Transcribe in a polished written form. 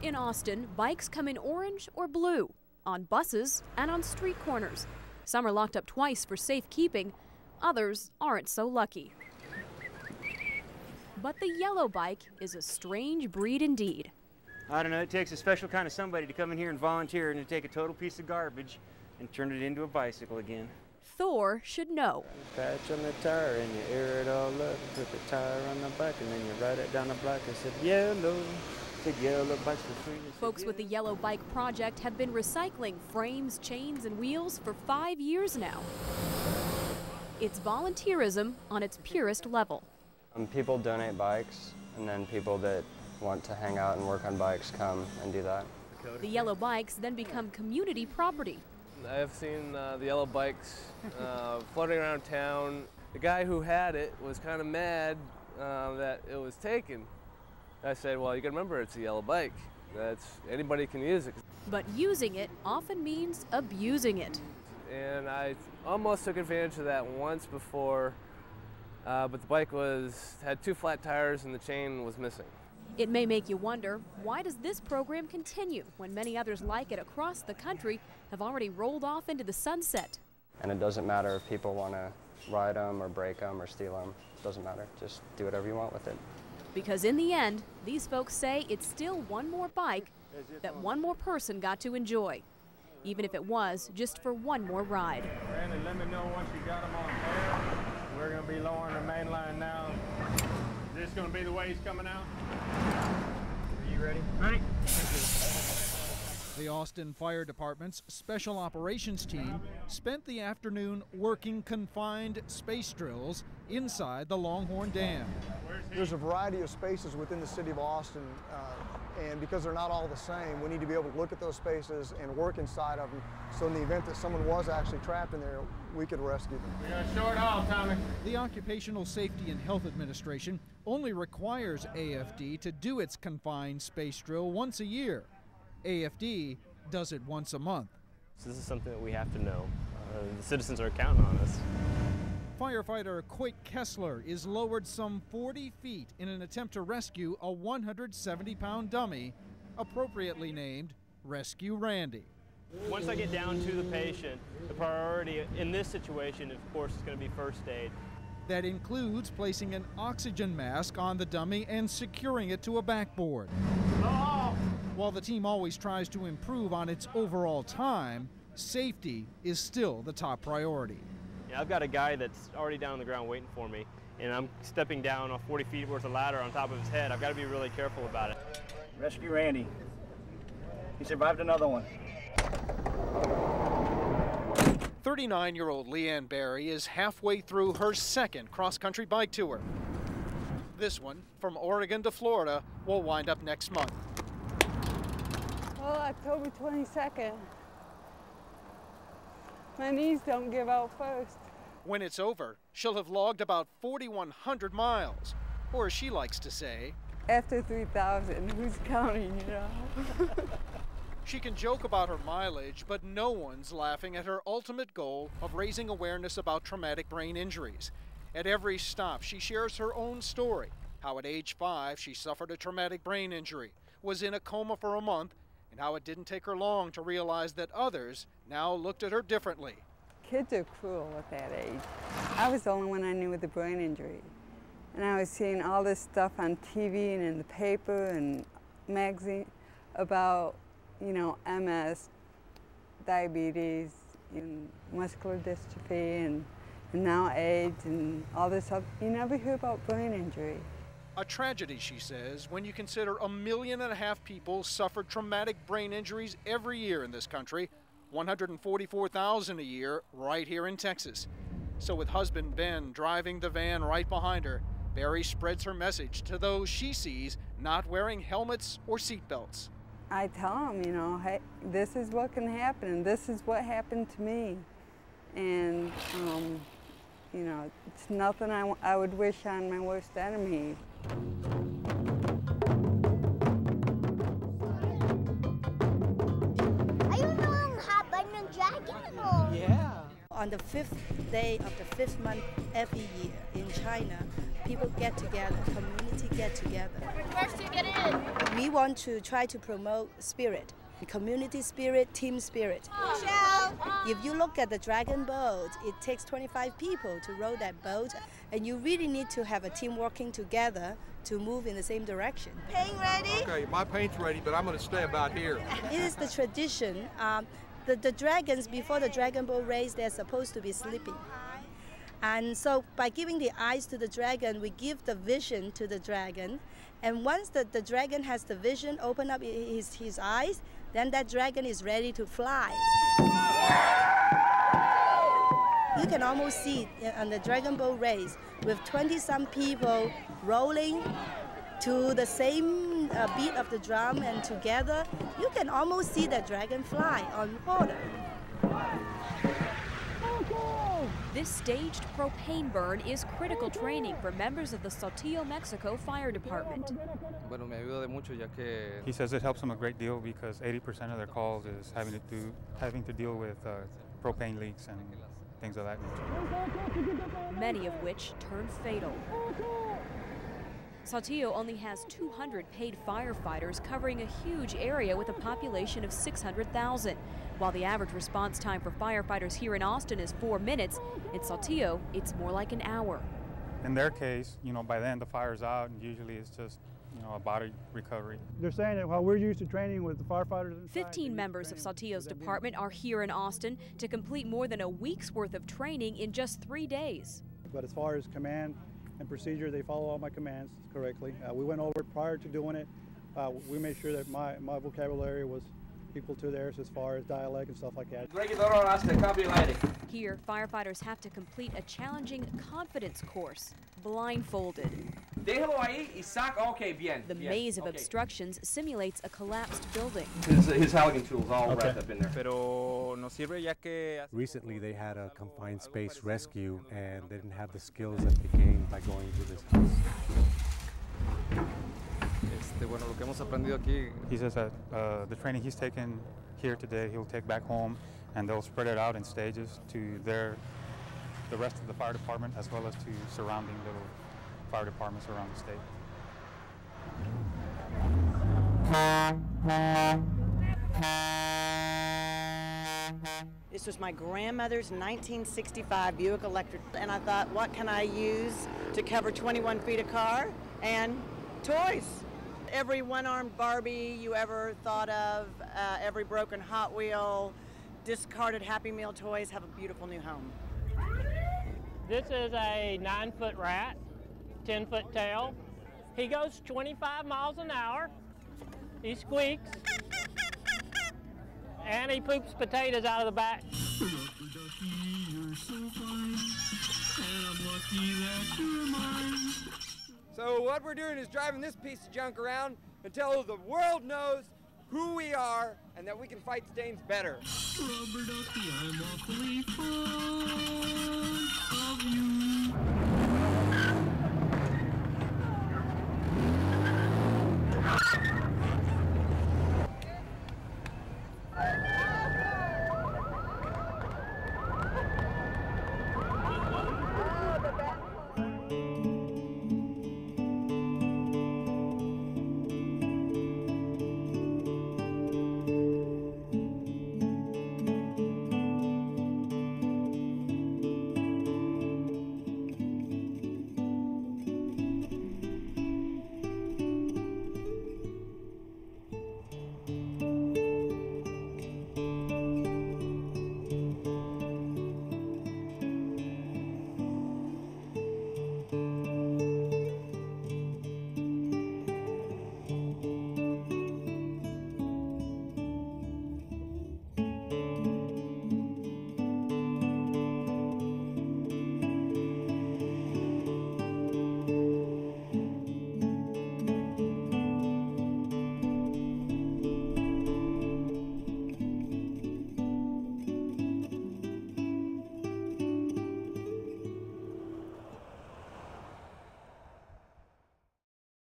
In Austin, bikes come in orange or blue, on buses and on street corners. Some are locked up twice for safekeeping, others aren't so lucky. But the yellow bike is a strange breed indeed. I don't know, it takes a special kind of somebody to come in here and volunteer and to take a total piece of garbage and turn it into a bicycle again. Thor should know. Patch on the tire and you air it all up, put the tire on the bike and then you ride it down the block and said yellow. Yellow bikes for free. Folks with the Yellow Bike Project have been recycling frames, chains, and wheels for 5 years now. It's volunteerism on its purest level. People donate bikes, and then people that want to hang out and work on bikes come and do that. The yellow bikes then become community property. I have seen the yellow bikes floating around town. The guy who had it was kind of mad that it was taken. I said, well, you can remember it's a yellow bike. Anybody can use it. But using it often means abusing it. And I almost took advantage of that once before, but the bike had 2 flat tires and the chain was missing. It may make you wonder, why does this program continue when many others like it across the country have already rolled off into the sunset? And it doesn't matter if people want to ride them or break them or steal them. It doesn't matter. Just do whatever you want with it. Because in the end, these folks say it's still one more bike that one more person got to enjoy, even if it was just for one more ride. Randy, let me know once you got them on air. We're going to be lowering the main line now. Is this going to be the way he's coming out? Are you ready? Ready. The Austin Fire Department's Special Operations Team spent the afternoon working confined space drills inside the Longhorn Dam. There's a variety of spaces within the city of Austin, and because they're not all the same, we need to be able to look at those spaces and work inside of them, so in the event that someone was actually trapped in there, we could rescue them. We got a short haul, Tommy. The Occupational Safety and Health Administration only requires AFD to do its confined space drill once a year. AFD does it once a month. So this is something that we have to know. The citizens are counting on us. Firefighter Coit Kessler is lowered some 40 feet in an attempt to rescue a 170-pound dummy, appropriately named Rescue Randy. Once I get down to the patient, the priority in this situation, of course, is going to be first aid. That includes placing an oxygen mask on the dummy and securing it to a backboard. While the team always tries to improve on its overall time, safety is still the top priority. I've got a guy that's already down on the ground waiting for me, and I'm stepping down a 40 feet worth of ladder on top of his head. I've got to be really careful about it. Rescue Randy. He survived another one. 39-year-old Leanne Barry is halfway through her second cross-country bike tour. This one, from Oregon to Florida, will wind up next month. Well, October 22nd. My knees don't give out first. When it's over, she'll have logged about 4,100 miles, or as she likes to say, after 3,000, who's counting, you know? She can joke about her mileage, but no one's laughing at her ultimate goal of raising awareness about traumatic brain injuries. At every stop, she shares her own story, how at age 5 she suffered a traumatic brain injury, was in a coma for a month, and how it didn't take her long to realize that others now looked at her differently. Kids are cruel at that age. I was the only one I knew with a brain injury. And I was seeing all this stuff on TV and in the paper and magazine about, you know, MS, diabetes, and muscular dystrophy, and now AIDS, and all this stuff. You never hear about brain injury. A tragedy, she says, when you consider 1.5 million people suffer traumatic brain injuries every year in this country, 144,000 a year right here in Texas. So with husband Ben driving the van right behind her, Barry spreads her message to those she sees not wearing helmets or seatbelts. I tell them, you know, hey, this is what can happen, and this is what happened to me. And, you know, it's nothing I would wish on my worst enemy. Are you doing hot button dragon or? Yeah. On the 5th day of the 5th month every year in China, people get together, community get together. First to get in. We want to try to promote spirit, community spirit, team spirit. Michelle. If you look at the dragon boat, it takes 25 people to row that boat, and you really need to have a team working together to move in the same direction. Paint ready? Okay, my paint's ready, but I'm going to stay about here. It is the tradition. The dragons, before the dragon boat race, they're supposed to be sleeping. And so by giving the eyes to the dragon, we give the vision to the dragon. And once the dragon has the vision, open up his eyes, then that dragon is ready to fly. You can almost see on the dragon boat race with 20-some people rolling to the same beat of the drum, and together you can almost see the dragon fly on water. This staged propane burn is critical training for members of the Saltillo, Mexico Fire Department. He says it helps them a great deal because 80% of their calls is having to deal with propane leaks and things of that nature. Many of which turn fatal. Saltillo only has 200 paid firefighters covering a huge area with a population of 600,000. While the average response time for firefighters here in Austin is 4 minutes, in Saltillo, it's more like an hour. In their case, by then the fire's out, and usually it's just, a body recovery. They're saying that while we're used to training with the firefighters inside, 15 members of Saltillo's department are here in Austin to complete more than a week's worth of training in just 3 days. But as far as command and procedure, they follow all my commands correctly. We went over it prior to doing it. We made sure that my vocabulary was equal to theirs as far as dialect and stuff like that. Here, firefighters have to complete a challenging confidence course, blindfolded. The maze of obstructions simulates a collapsed building. His halogen tool's all wrapped up in there. Recently, they had a confined space rescue, and they didn't have the skills that they gained by going to this house. He says that the training he's taken here today, he'll take back home, and they'll spread it out in stages to the rest of the fire department, as well as to surrounding little fire departments around the state. This was my grandmother's 1965 Buick Electric, and I thought, what can I use to cover 21 feet of car? And toys. Every one-armed Barbie you ever thought of, every broken Hot Wheel, discarded Happy Meal toys have a beautiful new home. This is a 9-foot rat, 10-foot tail. He goes 25 miles an hour. He squeaks. And he poops potatoes out of the back. So what we're doing is driving this piece of junk around until the world knows who we are and that we can fight stains better. Rubber ducky, I'm awfully fond of you.